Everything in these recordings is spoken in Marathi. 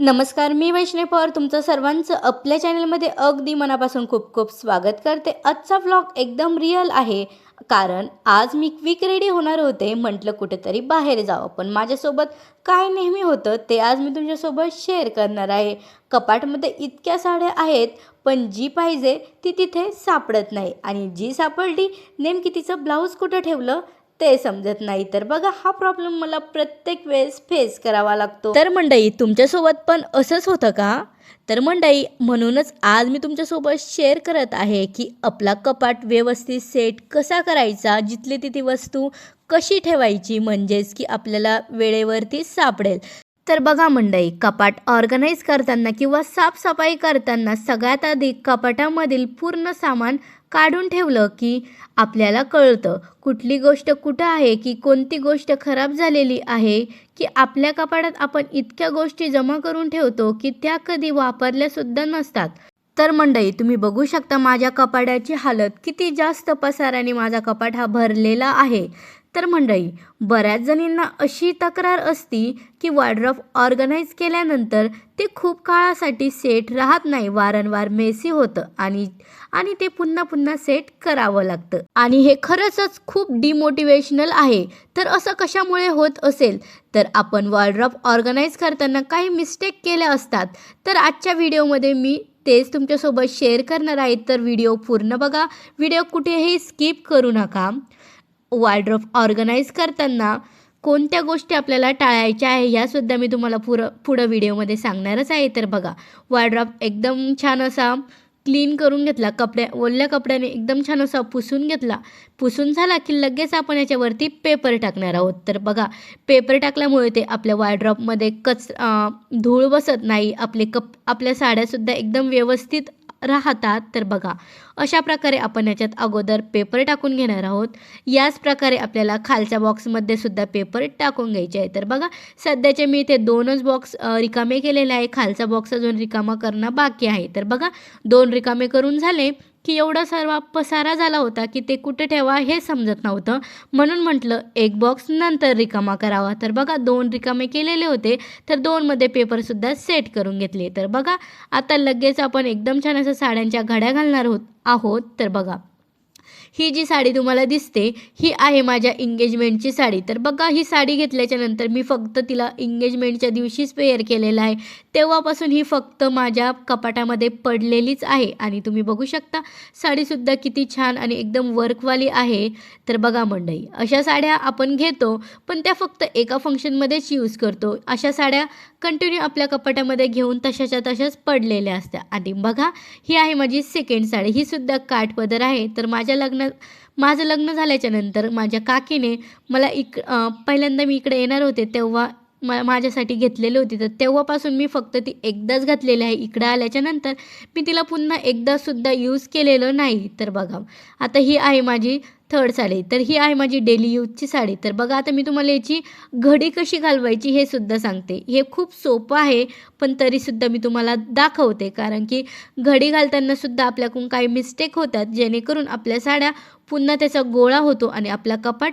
नमस्कार, मी वैष्णवी पवार तुमचं सर्वांचं आपल्या चॅनलमध्ये अगदी मनापासून खूप खूप स्वागत करते। आजचा व्लॉग एकदम रिअल आहे, कारण आज मी क्विक रेडी होणार होते। म्हटलं कुठेतरी बाहेर जावं, पण माझ्यासोबत काय नेहमी होतं ते आज मी तुमच्यासोबत शेअर करणार आहे। कपाटमध्ये इतक्या साड्या आहेत, पण जी पाहिजे ती तिथे सापडत नाही, आणि जी सापडली नेमकी तिचं ब्लाऊज कुठं ठेवलं ते समजत नाही। तर बघा, हा प्रॉब्लेम मला प्रत्येक वेळेस फेस करावा लागतो। तर मंडळी, तुमच्यासोबत पण असंच होतं का? तर मंडळी, म्हणूनच आज मी तुमच्यासोबत शेअर करत आहे की आपला कपाट व्यवस्थित सेट कसा करायचा, जिथली तिथे वस्तू कशी ठेवायची, म्हणजेच की आपल्याला वेळेवरती सापडेल। तर बघा मंडळी, कपाट ऑर्गनाईज करताना किंवा साफसफाई करताना सगळ्यात आधी कपाटामधील पूर्ण सामान काढून ठेवलं की आपल्याला कळतं कुठली गोष्ट कुठं आहे, की कोणती गोष्ट खराब झालेली आहे, की आपल्या कपाटात आपण इतक्या गोष्टी जमा करून ठेवतो की त्या कधी वापरल्यासुद्धा नसतात। तर मंडळी, तुम्ही बघू शकता माझ्या कपाटाची हालत किती जास्त पसाराने माझा कपाट हा भरलेला आहे। तर मंडळी, बऱ्याच जणींना अशी तक्रार असती की वॉर्डरोब ऑर्गनाईज केल्यानंतर ते खूप काळासाठी सेट राहत नाही, वारंवार मेसी होतं आणि ते पुन्हा पुन्हा सेट करावं लागतं, आणि हे खरंच खूप डिमोटिवेशनल आहे। तर असं कशामुळे होत असेल, तर आपण वॉर्डरोब ऑर्गनाईज करताना काही मिस्टेक केल्या असतात। तर आजच्या व्हिडिओमध्ये मी तेच तुमच्यासोबत शेअर करणार आहे, तर व्हिडिओ पूर्ण बघा, व्हिडिओ कुठेही स्किप करू नका। वॉर्डरोब ऑर्गनाईज करताना कोणत्या गोष्टी आपल्याला टाळायच्या आहे यासुद्धा मी तुम्हाला पुढं व्हिडिओमध्ये सांगणारच आहे। तर बघा, वॉर्डरोब एकदम छान असा क्लीन करून घेतला, ओल्या कपड्याने एकदम छान असा पुसून घेतला। पुसून झाला की लगेच आपण याच्यावरती पेपर टाकणार आहोत। तर बघा, पेपर टाकल्यामुळे ते आपल्या वॉर्डरोबमध्ये धूळ बसत नाही, आपल्या साड्यासुद्धा एकदम व्यवस्थित राहतात। तर बघा, अशा प्रकारे आपण याच्यात अगोदर पेपर टाकून घेणार आहोत। याच प्रकारे आपल्याला खालच्या बॉक्समध्ये सुद्धा पेपर टाकून घ्यायचे आहे। तर बघा, सध्याचे मी इथे 2च बॉक्स रिकामे केलेले आहे, खालचा बॉक्स अजून रिकामा करणं बाकी आहे। तर बघा, 2 रिकामे करून झाले की एवढा सर्व पसारा झाला होता की ते कुठे ठेवा हे समजत नव्हतं, म्हणून म्हटलं एक बॉक्स नंतर रिकामा करावा। तर बघा, 2 रिकामे केलेले होते, तर 2मध्ये पेपरसुद्धा सेट करून घेतले। तर बघा, आता लगेच आपण एकदम छान असं साड्यांच्या घड्या घालणार आहोत। तर बघा, ही जी साडी तुम्हाला दिसते ही आहे माझ्या एंगेजमेंटची साडी। तर बघा, ही साडी घेतल्याच्या नंतर मी फक्त तिला एंगेजमेंटच्या दिवशीच वेअर केलेलं आहे, तेव्हापासून ही फक्त माझ्या कपाटामध्ये पडलेलीच आहे। आणि तुम्ही बघू शकता साडीसुद्धा किती छान आणि एकदम वर्कवाली आहे। तर बघा मंडळी, अशा साड्या आपण घेतो, पण त्या फक्त एका फंक्शनमध्येच यूज करतो। अशा साड्या कंटिन्यू आपल्या कपाटामध्ये घेऊन तशाच्या तशाच पडलेल्या असतात। आणि बघा, ही आहे माझी सेकंड साडी, ही सुद्धा काठपदर आहे। तर माझं लग्न झाल्याच्या नंतर माझ्या काकीने मला पहिल्यांदा मी इकडे येणार होते तेव्हा माझ्यासाठी घेतलेली होती, तर तेव्हापासून मी फक्त ती एकदाच घातलेली आहे। इकडे आल्याच्या नंतर मी तिला पुन्हा एकदासुद्धा यूज केलेलं नाही। तर बघा, आता ही आहे माझी थर्ड साडी, तर ही आहे माझी डेली यूजची साडी। तर बघा, आता मी तुम्हाला याची घडी कशी घालवायची हे सुद्धा सांगते। हे खूप सोपं आहे, पण तरीसुद्धा मी तुम्हाला दाखवते, कारण की घडी घालताना सुद्धा आपल्याकडून काही मिस्टेक होतात, जेणेकरून आपल्या साड्या पुन्हा त्याचा गोळा होतो आणि आपला कपाट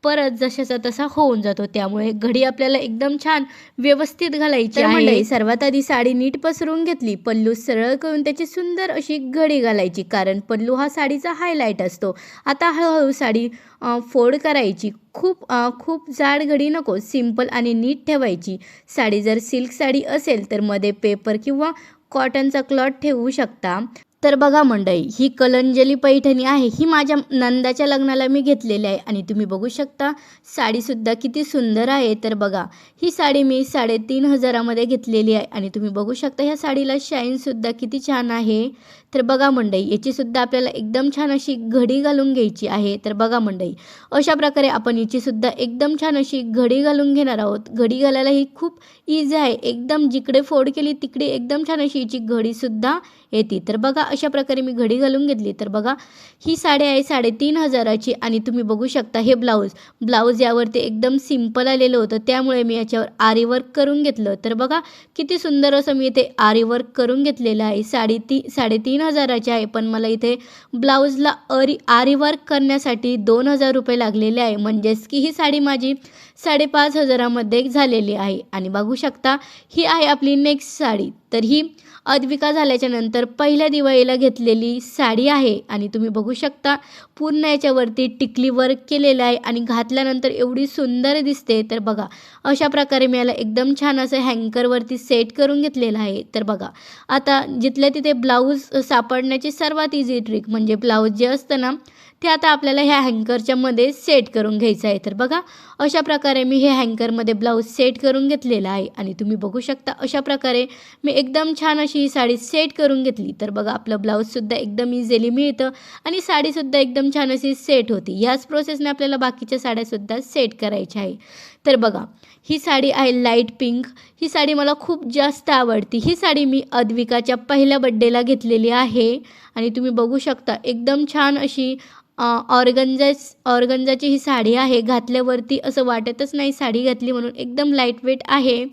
परत जशाचा तसा होऊन जातो। त्यामुळे घडी आपल्याला एकदम छान व्यवस्थित घालायची आहे। मंडळी, सर्वात आधी साडी नीट पसरून घेतली, पल्लू सरळ करून त्याची सुंदर अशी घडी घालायची, कारण पल्लू हा साडीचा हायलाईट असतो। आता हळूहळू साडी फोल्ड करायची, खूप जाड घडी नको, सिंपल आणि नीट ठेवायची। साडी जर सिल्क साडी असेल तर मध्ये पेपर किंवा कॉटनचा क्लॉथ ठेवू शकता। तर बघा मंडळी, ही कलंजली पैठणी आहे, ही माझ्या नंदाच्या लग्नाला मी घेतलेली आहे, आणि तुम्ही बघू शकता साडीसुद्धा किती सुंदर आहे। तर बघा, ही साडी मी 3,500मध्ये घेतलेली आहे, आणि तुम्ही बघू शकता ह्या साडीला शाईनसुद्धा किती छान आहे। तर बघा मंडळी, याचीसुद्धा आपल्याला एकदम छान अशी घडी घालून घ्यायची आहे। तर बघा मंडळी, अशा प्रकारे आपण याचीसुद्धा एकदम छान अशी घडी घालून घेणार आहोत। घडी घालायला ही खूप इझी आहे, एकदम जिकडे फोल्ड केली तिकडे एकदम छान अशी हिची घडीसुद्धा येते। तर बघा, अशा प्रकारे मी घडी घालून घेतली. तर बघा ही साडी आहे 3,500ची आणि तुम्ही बघू शकता हे ब्लाऊज यावरती एकदम सिंपल आलेलं होतं, त्यामुळे मी याच्यावर आरी वर्क करून घेतलं. तर बघा किती सुंदर असं मी इथे आरी वर्क करून घेतलेलं आहे. 3,500ची आहे, पण मला इथे ब्लाऊजला आरी वर्क करण्यासाठी 2,000 रुपये लागलेले आहे. म्हणजेच की ही साडी माझी 5,500मध्ये झालेली आहे. आणि बघू शकता ही आहे आपली नेक्स्ट साडी. तर ही अद्विका झाल्याच्या नंतर पहिल्या दिवाळीला घेतलेली साडी आहे आणि तुम्ही बघू शकता पूर्ण याच्यावरती टिकली वर्क केलेलं आहे आणि घातल्यानंतर एवढी सुंदर दिसते. तर बघा अशा प्रकारे मी याला एकदम छान असं हँकरवरती सेट करून घेतलेलं आहे. तर बघा आता जिथल्या तिथे ब्लाऊज सापडण्याची सर्वात इझी ट्रिक म्हणजे ब्लाऊज जे असतं ना ते आता आपल्याला ह्या हँकरच्या मध्ये सेट करून घ्यायचं आहे. तर बघा अशा प्रकारे मी हे हँकरमध्ये ब्लाऊज सेट करून घेतलेला आहे आणि तुम्ही बघू शकता अशा प्रकारे मी एकदम छान अशी ही साडी सेट करून घेतली. तर बघा आपलं ब्लाऊजसुद्धा एकदम इझिली मिळतं आणि साडीसुद्धा एकदम छान अशी सेट होती. याच प्रोसेसने आपल्याला बाकीच्या साड्यासुद्धा सेट करायच्या आहे. तर बघा ही साडी आहे लाईट पिंक. ही साडी मला खूप जास्त आवडती. ही साडी मी अद्विकाच्या पहिल्या बड्डेला घेतलेली आहे आणि तुम्ही बघू शकता एकदम छान अशी ऑर्गन्झाची ही साडी आहे. घातल्यावरती असं वाटतच नाही साडी घातली म्हणून. एकदम लाईट वेट आहे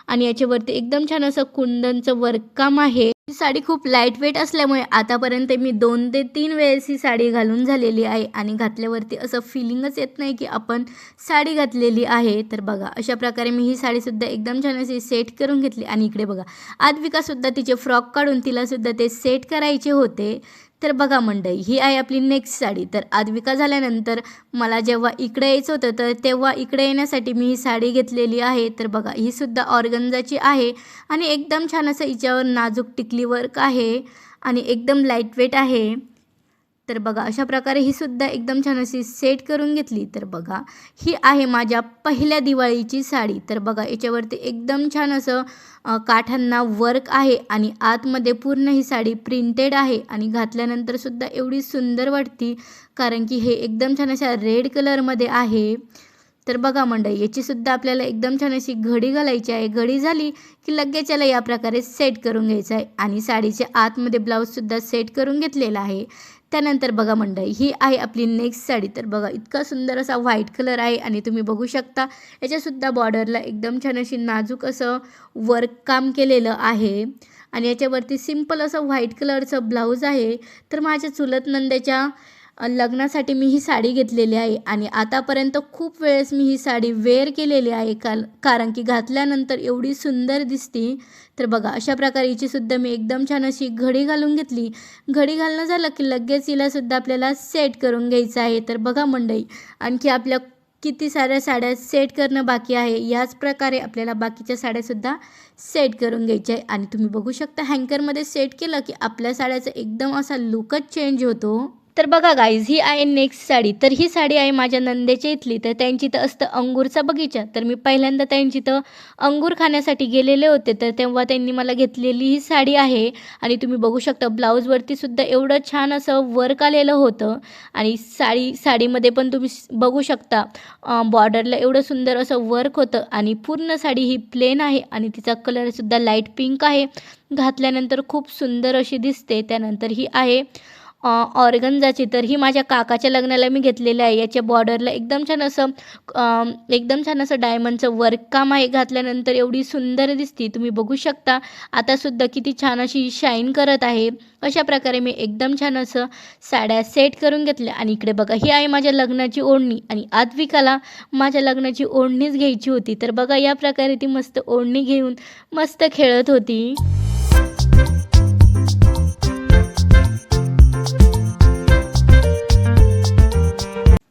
आणि याच्यावरती एकदम छान असं कुंदनचं वर्ककाम आहे. ही साडी खूप लाईट वेट असल्यामुळे आतापर्यंत मी 2 ते 3 वेळेस ही साडी घालून झालेली आहे आणि घातल्यावरती असं फिलिंगच येत नाही की आपण साडी घातलेली आहे. तर बघा अशा प्रकारे मी ही साडीसुद्धा एकदम छान अशी सेट करून घेतली आणि इकडे बघा अद्विकासुद्धा तिचे फ्रॉक काढून तिलासुद्धा ते सेट करायचे होते. तर बघा मंडळी ही आहे आपली नेक्स्ट साडी. तर अद्विका झाल्यानंतर मला जेव्हा इकडे यायचं होतं तर तेव्हा इकडे येण्यासाठी मी ही साडी घेतलेली आहे. तर बघा ही सुद्धा ऑर्गन्झाची आहे आणि एकदम छान असं हिच्यावर नाजूक टिकली वर्क आहे आणि एकदम लाईट वेट आहे. तर बघा अशा प्रकारे ही सुद्धा एकदम छान अशी सेट करून घेतली. तर बघा ही आहे माझ्या पहिल्या दिवाळीची साडी. तर बघा याच्यावरती एकदम छान असं काठांना वर्क आहे आणि आतमध्ये पूर्ण ही साडी प्रिंटेड आहे आणि घातल्यानंतर सुद्धा एवढी सुंदर वाटती कारण की हे एकदम छान अशा रेड कलरमध्ये आहे. तर बघा मंडळी याचीसुद्धा आपल्याला एकदम छान अशी घडी घालायची आहे. घडी झाली की लगेच याला या प्रकारे सेट करून घ्यायचं आहे आणि साडीच्या आतमध्ये ब्लाऊजसुद्धा सेट करून घेतलेला आहे. त्यानंतर बघा मंडळी ही आहे आपली नेक्स्ट साडी. तर बघा इतका सुंदर असा व्हाईट कलर आहे आणि तुम्ही बघू शकता याच्यासुद्धा बॉर्डरला एकदम छान अशी नाजूक असं वर्क काम केलेलं आहे आणि याच्यावरती सिंपल असं व्हाईट कलरचं ब्लाऊज आहे. तर माझ्या चुलत नंदेच्या लग्नासाठी मी ही साडी घेतलेली आहे आणि आतापर्यंत खूप वेळेस मी ही साडी वेअर केलेली आहे कारण की घातल्यानंतर एवढी सुंदर दिसते. तर बघा अशा प्रकारे हिचीसुद्धा मी एकदम छान अशी घडी घालून घेतली. घडी घालणं झालं की लगेच हिलासुद्धा आपल्याला सेट करून घ्यायचं आहे. तर बघा मंडळी आणखी आपल्या किती साऱ्या साड्या सेट करणं बाकी आहे. याच प्रकारे आपल्याला बाकीच्या साड्यासुद्धा सेट करून घ्यायच्या आहे आणि तुम्ही बघू शकता हँकरमध्ये सेट केलं की आपल्या साड्याचा एकदम असा लुकच चेंज होतो. तर बघा गाईज ही आहे नेक्स्ट साडी. तर ही साडी आहे माझ्या नंदेच्या इथली. तर त्यांची तर असतं अंगूरचा बगीचा. तर मी पहिल्यांदा त्यांची तर अंगूर खाण्यासाठी गेलेले होते तर तेव्हा त्यांनी मला घेतलेली ही साडी आहे आणि तुम्ही बघू शकता ब्लाऊजवरती सुद्धा एवढं छान असं वर्क आलेलं होतं आणि साडीमध्ये पण तुम्ही बघू शकता बॉर्डरला एवढं सुंदर असं वर्क होतं आणि पूर्ण साडी ही प्लेन आहे आणि तिचा कलरसुद्धा लाईट पिंक आहे. घातल्यानंतर खूप सुंदर अशी दिसते. त्यानंतर ही आहे ऑर्गन्झाची. तर ही माझ्या काकाच्या लग्नाला मी घेतलेली आहे. याच्या बॉर्डरला एकदम छान असं डायमंडचं वर्क काम आहे. घातल्यानंतर एवढी सुंदर दिसती. तुम्ही बघू शकता आतासुद्धा किती छान अशी शाईन करत आहे. अशा प्रकारे मी एकदम छान असं साड्या सेट करून घेतल्या आणि इकडे बघा ही आहे माझ्या लग्नाची ओढणी आणि अद्विकाला माझ्या लग्नाची ओढणीच घ्यायची होती. तर बघा या प्रकारे ती मस्त ओढणी घेऊन मस्त खेळत होती.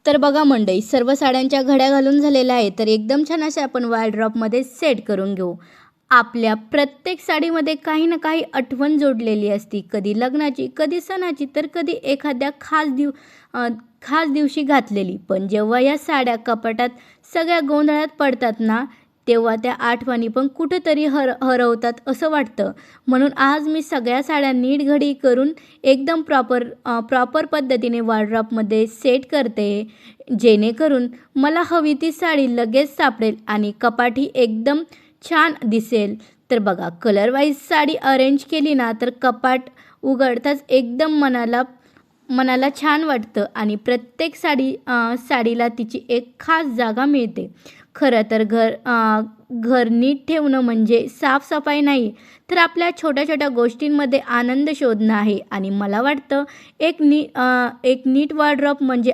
तर बघा मंडळी सर्व साड्यांच्या घड्या घालून झालेल्या आहेत. तर एकदम छान असे आपण वॉर्डरोबमध्ये सेट करून घेऊ. आपल्या प्रत्येक साडीमध्ये काही ना काही आठवण जोडलेली असती. कधी लग्नाची, कधी सणाची, तर कधी एखाद्या खास दिवशी घातलेली. पण जेव्हा या साड्या कपाटात सगळ्या गोंधळात पडतात ना तेव्हा त्या आठवणी पण कुठेतरी हरवतात असं वाटतं. म्हणून आज मी सगळ्या साड्या नीट घडी करून एकदम प्रॉपर पद्धतीने वॉर्डरोबमध्ये सेट करते जेणेकरून मला हवी ती साडी लगेच सापडेल आणि कपाटही एकदम छान दिसेल. तर बघा कलर वाईज साडी अरेंज केली ना तर कपाट उघडताच एकदम मनाला छान वाटतं आणि प्रत्येक साडीला तिची एक खास जागा मिळते. खरं तर घर नीट ठेवणं म्हणजे साफसफाई नाही, तर आपल्या छोट्या छोट्या गोष्टींमध्ये आनंद शोधणं आहे. आणि मला वाटतं एक नीट वॉर्डरोब म्हणजे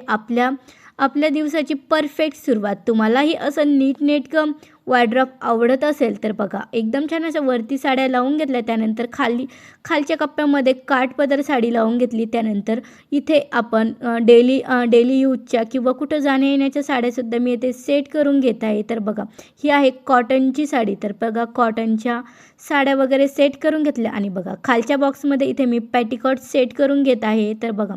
आपल्या दिवसाची परफेक्ट सुरुवात. तुम्हालाही असं नीटनेटकं वॉर्डरोब आवडत असेल तर बघा, एकदम छान असं वरती साड्या लावून घेतल्या, त्यानंतर खालच्या कप्प्यामध्ये काठपदर साडी लावून घेतली. त्यानंतर इथे आपण डेली यूजच्या किंवा कुठं जाण्या-येण्याच्या साड्यासुद्धा मी इथे सेट करून घेत आहे. तर बघा, ही आहे कॉटनची साडी. तर बघा, कॉटनच्या साड्या वगैरे सेट करून घेतल्या आणि बघा खालच्या बॉक्समध्ये इथे मी पेटिकोट सेट करून घेत आहे. तर बघा,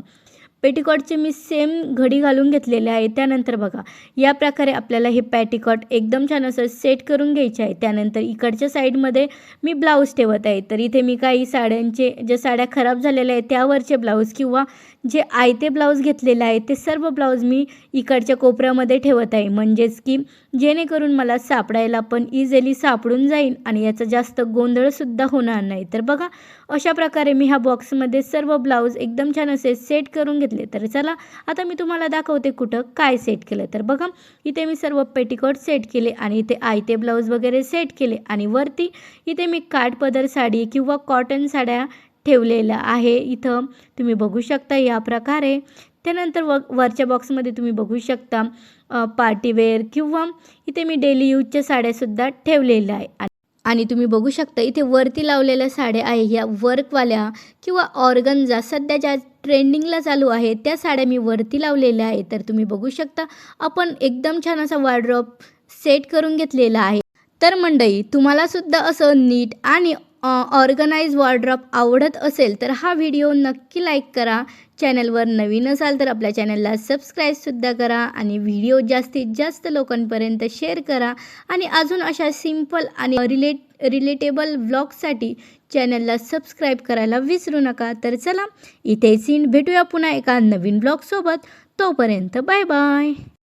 पेटिकोटचे मी सेम घडी घालून घेतलेले आहे. त्यानंतर बघा, या प्रकारे आपल्याला हे पेटिकोट एकदम छान असं सेट करून घ्यायचे आहे. त्यानंतर इकडच्या साईडमध्ये मी ब्लाऊज ठेवत आहे. तर इथे मी काही ज्या साड्या खराब झालेल्या आहेत त्यावरचे ब्लाऊज किंवा जे आयते ब्लाऊज घेतलेले आहे ते सर्व ब्लाऊज मी इकडच्या कोपऱ्यामध्ये ठेवत आहे, म्हणजेच की जेणेकरून मला सापडायला पण इझिली सापडून जाईल आणि याचा जास्त गोंधळसुद्धा होणार नाही. तर बघा, अशा प्रकारे मी ह्या बॉक्समध्ये सर्व ब्लाऊज एकदम छान असे सेट करून घेतले. तर चला, आता मी तुम्हाला दाखवते कुठं काय सेट केलं. तर बघा, इथे मी सर्व पेटिकोट सेट केले आणि इथे आयते ब्लाऊज वगैरे सेट केले आणि वरती इथे मी काठपदर साडी किंवा कॉटन साड्या ठेवलेल्या आहे. इथं तुम्ही बघू शकता या प्रकारे. त्यानंतर वरच्या बॉक्समध्ये तुम्ही बघू शकता पार्टीवेअर किंवा इथे मी डेली यूजच्या साड्यासुद्धा ठेवलेल्या आहे. आणि तुम्ही बघू शकता इथे वरती लावलेल्या साड्या आहे, ह्या वर्कवाल्या किंवा ऑर्गन्झा सध्या ज्या ट्रेंडिंगला चालू आहे त्या साड्या मी वरती लावलेल्या आहे. तर तुम्ही बघू शकता आपण एकदम छान असा वॉर्डरोब सेट करून घेतलेला आहे. तर मंडळी, तुम्हालासुद्धा असं नीट आणि ऑर्गनाइज वॉर्डरोब आवडत असेल तर हा व्हिडिओ नक्की लाईक करा. चॅनलवर नवीन असाल तर आपल्या चॅनलला सबस्क्राईबसुद्धा करा आणि व्हिडिओ जास्तीत जास्त लोकांपर्यंत शेअर करा. आणि अजून अशा सिंपल आणि रिलेटेबल व्लॉगसाठी चॅनलला सबस्क्राईब करायला विसरू नका. तर चला, इथेच भेटूया पुन्हा एका नवीन व्लॉगसोबत. तोपर्यंत बाय बाय.